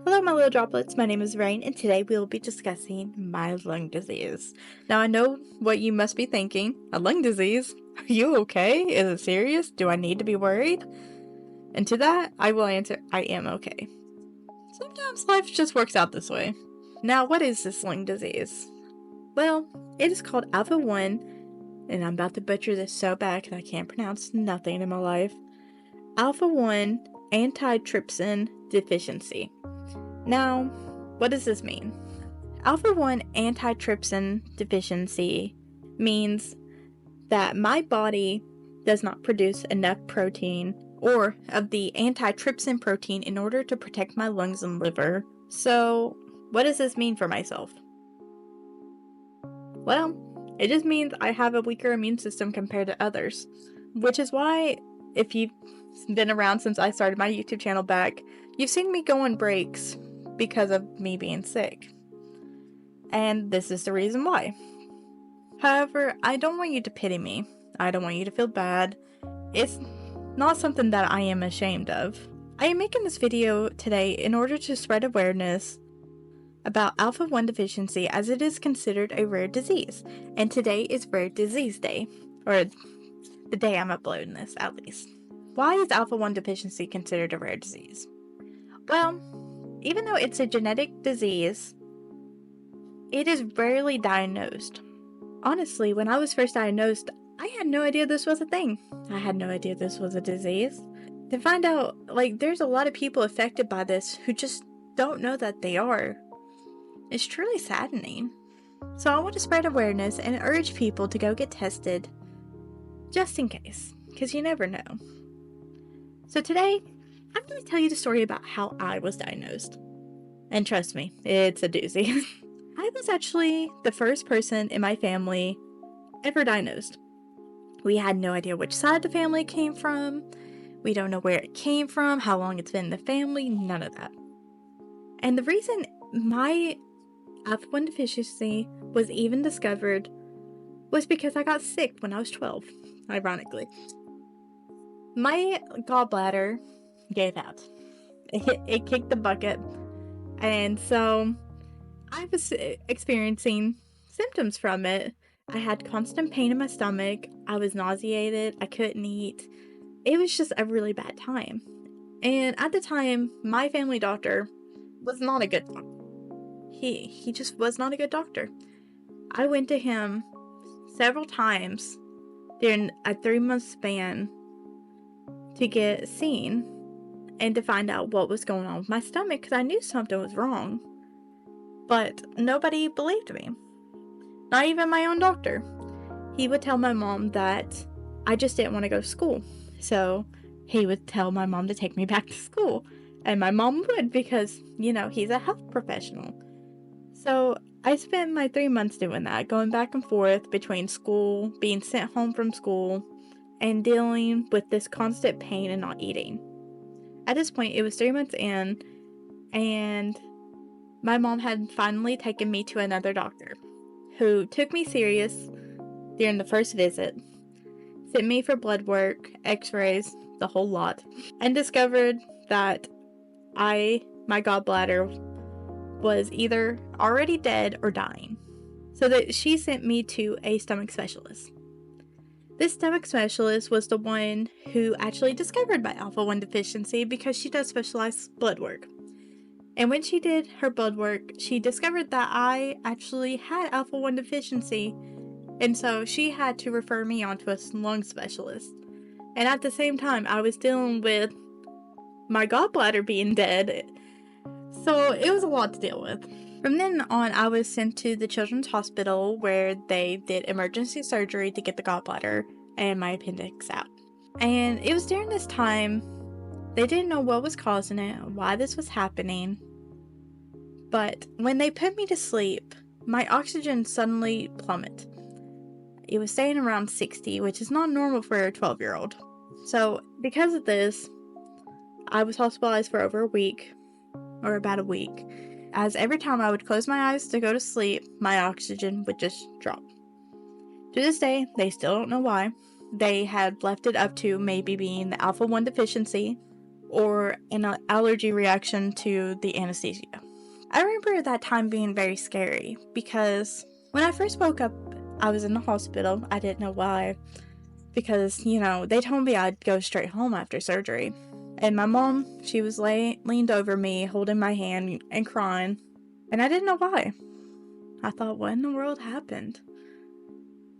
Hello, my little droplets. My name is Rain, and today we will be discussing my lung disease. Now, I know what you must be thinking. A lung disease? Are you okay? Is it serious? Do I need to be worried? And to that, I will answer, I am okay. Sometimes life just works out this way. Now, what is this lung disease? Well, it is called alpha 1, and I'm about to butcher this so bad because I can't pronounce nothing in my life. Alpha 1 antitrypsin deficiency. Now, what does this mean? Alpha 1 antitrypsin deficiency means that my body does not produce enough protein or of the antitrypsin protein in order to protect my lungs and liver. So, what does this mean for myself? Well, it just means I have a weaker immune system compared to others, which is why, if you've been around since I started my YouTube channel back, you've seen me go on breaks because of me being sick. And this is the reason why. However, I don't want you to pity me. I don't want you to feel bad. It's not something that I am ashamed of. I am making this video today in order to spread awareness about alpha 1 deficiency, as it is considered a rare disease. And today is Rare Disease Day, or the day I'm uploading this at least. Why is alpha 1 deficiency considered a rare disease? Well, even though it's a genetic disease, it is rarely diagnosed. Honestly, when I was first diagnosed, I had no idea this was a thing. I had no idea this was a disease. To find out, there's a lot of people affected by this who just don't know that they are. It's truly saddening. So I want to spread awareness and urge people to go get tested, just in case, because you never know. So today, I'm going to tell you the story about how I was diagnosed. And trust me, it's a doozy. I was actually the first person in my family ever diagnosed. We had no idea which side the family came from. We don't know where it came from, how long it's been in the family, none of that. And the reason my alpha 1 deficiency was even discovered was because I got sick when I was 12, ironically. My gallbladder gave out. It kicked the bucket. And so I was experiencing symptoms from it. I had constant pain in my stomach. I was nauseated. I couldn't eat. It was just a really bad time. And at the time, my family doctor was not a good doctor. He just was not a good doctor. I went to him several times during a 3-month span to get seen and to find out what was going on with my stomach, because I knew something was wrong. But nobody believed me. Not even my own doctor. He would tell my mom that I just didn't want to go to school. So he would tell my mom to take me back to school. And my mom would, because, he's a health professional. So I spent my 3 months doing that, going back and forth between school, being sent home from school, and dealing with this constant pain and not eating. At this point, it was 3 months in, and my mom had finally taken me to another doctor who took me serious during the first visit, sent me for blood work, x-rays, the whole lot, and discovered that my gallbladder was either already dead or dying. So that she sent me to a stomach specialist. This stomach specialist was the one who actually discovered my alpha 1 deficiency, because she does specialized blood work. And when she did her blood work, she discovered that I actually had alpha 1 deficiency, and so she had to refer me on to a lung specialist. And at the same time, I was dealing with my gallbladder being dead, so it was a lot to deal with. From then on, I was sent to the Children's Hospital, where they did emergency surgery to get the gallbladder and my appendix out. And it was during this time, they didn't know what was causing it, why this was happening. But when they put me to sleep, my oxygen suddenly plummeted. It was staying around 60, which is not normal for a 12-year-old. So because of this, I was hospitalized for over a week, or about a week, as every time I would close my eyes to go to sleep, my oxygen would just drop. To this day, they still don't know why. They had left it up to maybe being the alpha 1 deficiency, or an allergy reaction to the anesthesia. I remember that time being very scary because when I first woke up, I was in the hospital. I didn't know why, because, they told me I'd go straight home after surgery. And my mom, she was leaned over me, holding my hand and crying, and I didn't know why. I thought, what in the world happened?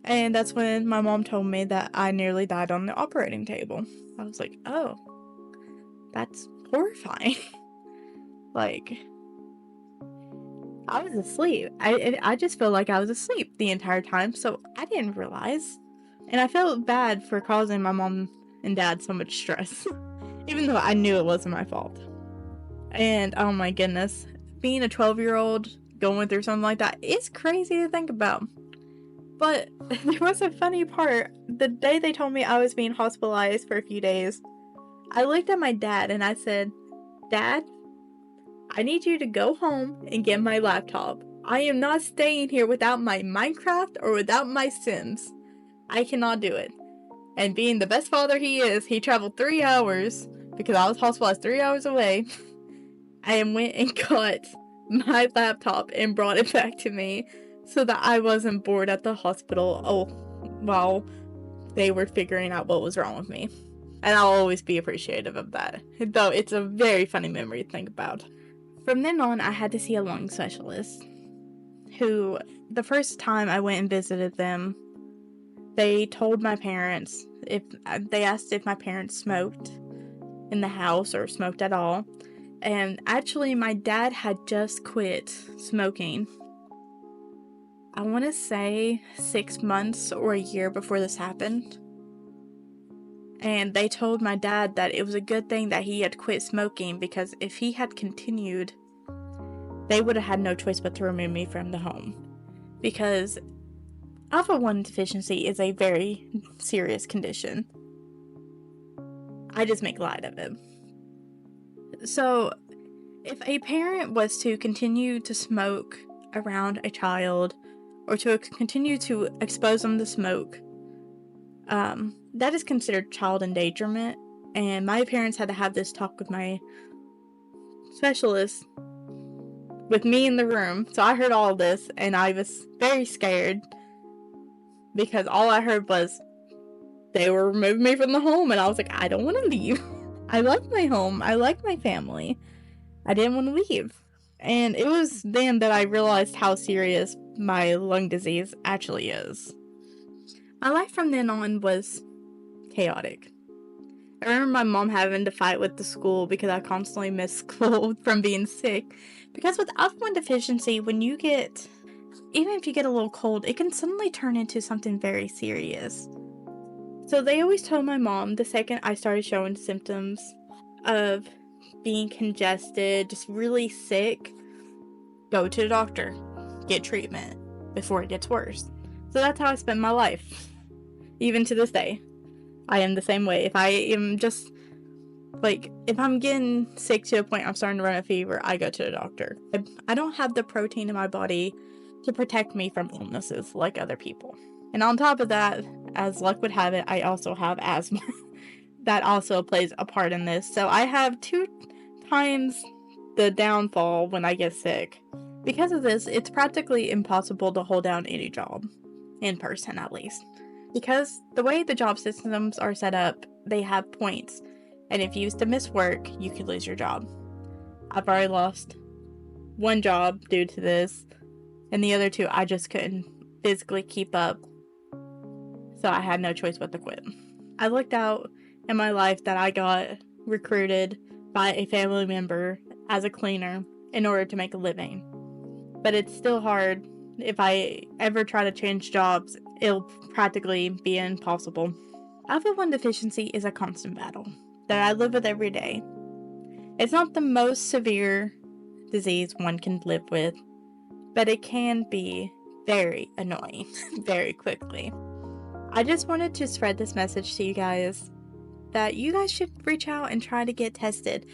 And that's when my mom told me that I nearly died on the operating table. I was like, oh, that's horrifying. Like, I was asleep. I just felt like I was asleep the entire time, so I didn't realize. And I felt bad for causing my mom and dad so much stress, even though I knew it wasn't my fault. And oh my goodness, being a 12-year-old going through something like that is crazy to think about. But there was a funny part. The day they told me I was being hospitalized for a few days, I looked at my dad and I said, Dad, I need you to go home and get my laptop. I am not staying here without my Minecraft or without my Sims. I cannot do it. And being the best father he is, he traveled 3 hours because I was hospitalized 3 hours away. I went and got my laptop and brought it back to me so that I wasn't bored at the hospital while they were figuring out what was wrong with me. And I'll always be appreciative of that, though it's a very funny memory to think about. From then on, I had to see a lung specialist who, the first time I went and visited them, they told my parents, they asked if my parents smoked in the house or smoked at all. And actually, my dad had just quit smoking. I want to say 6 months or a year before this happened. And they told my dad that it was a good thing that he had quit smoking, because if he had continued, they would have had no choice but to remove me from the home. Because alpha-1 deficiency is a very serious condition. I just make light of it. So, if a parent was to continue to smoke around a child, or to continue to expose them to smoke, that is considered child endangerment. And my parents had to have this talk with my specialist with me in the room. So I heard all of this and I was very scared, because all I heard was they were removing me from the home, and I was like, I don't want to leave. I like my home. I like my family. I didn't want to leave. And it was then that I realized how serious my lung disease actually is. My life from then on was chaotic. I remember my mom having to fight with the school because I constantly missed school from being sick. Because with alpha-1 deficiency, even if you get a little cold, it can suddenly turn into something very serious. So they always told my mom, the second I started showing symptoms of being congested, just really sick, go to the doctor, get treatment before it gets worse. So that's how I spent my life. Even to this day, I am the same way. If I am just, if I'm getting sick to a point I'm starting to run a fever, I go to the doctor. I don't have the protein in my body to protect me from illnesses like other people. And on top of that, as luck would have it, I also have asthma. That also plays a part in this. So I have 2 times the downfall when I get sick. Because of this, it's practically impossible to hold down any job, in person at least. Because the way the job systems are set up, they have points. And if you used to miss work, you could lose your job. I've already lost 1 job due to this, and the other 2 I just couldn't physically keep up. So I had no choice but to quit. I looked out in my life that I got recruited by a family member as a cleaner in order to make a living. But it's still hard. If I ever try to change jobs, it'll practically be impossible. Alpha-1 deficiency is a constant battle that I live with every day. It's not the most severe disease one can live with, but it can be very annoying very quickly. I just wanted to spread this message to you guys that you guys should reach out and try to get tested.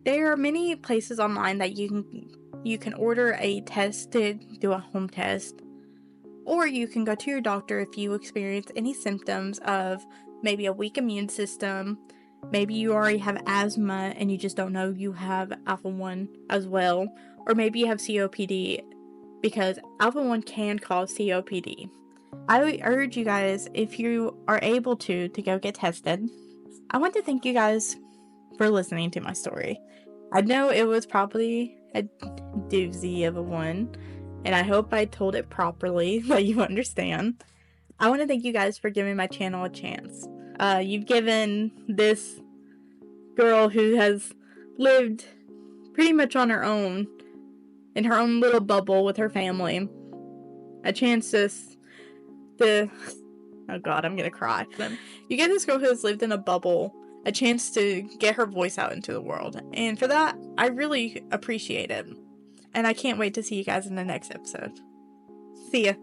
There are many places online that you can order a test to do a home test, or you can go to your doctor if you experience any symptoms of maybe a weak immune system, Maybe you already have asthma and you just don't know you have alpha 1 as well. Or maybe you have COPD, because alpha 1 can cause COPD. I would urge you guys, if you are able to go get tested. I want to thank you guys for listening to my story. I know it was probably a doozy of a one, and I hope I told it properly that you understand. I want to thank you guys for giving my channel a chance. You've given this girl who has lived pretty much on her own, in her own little bubble with her family, a chance to oh god, I'm gonna cry. You give this girl who has lived in a bubble a chance to get her voice out into the world, and for that, I really appreciate it. And I can't wait to see you guys in the next episode. See ya.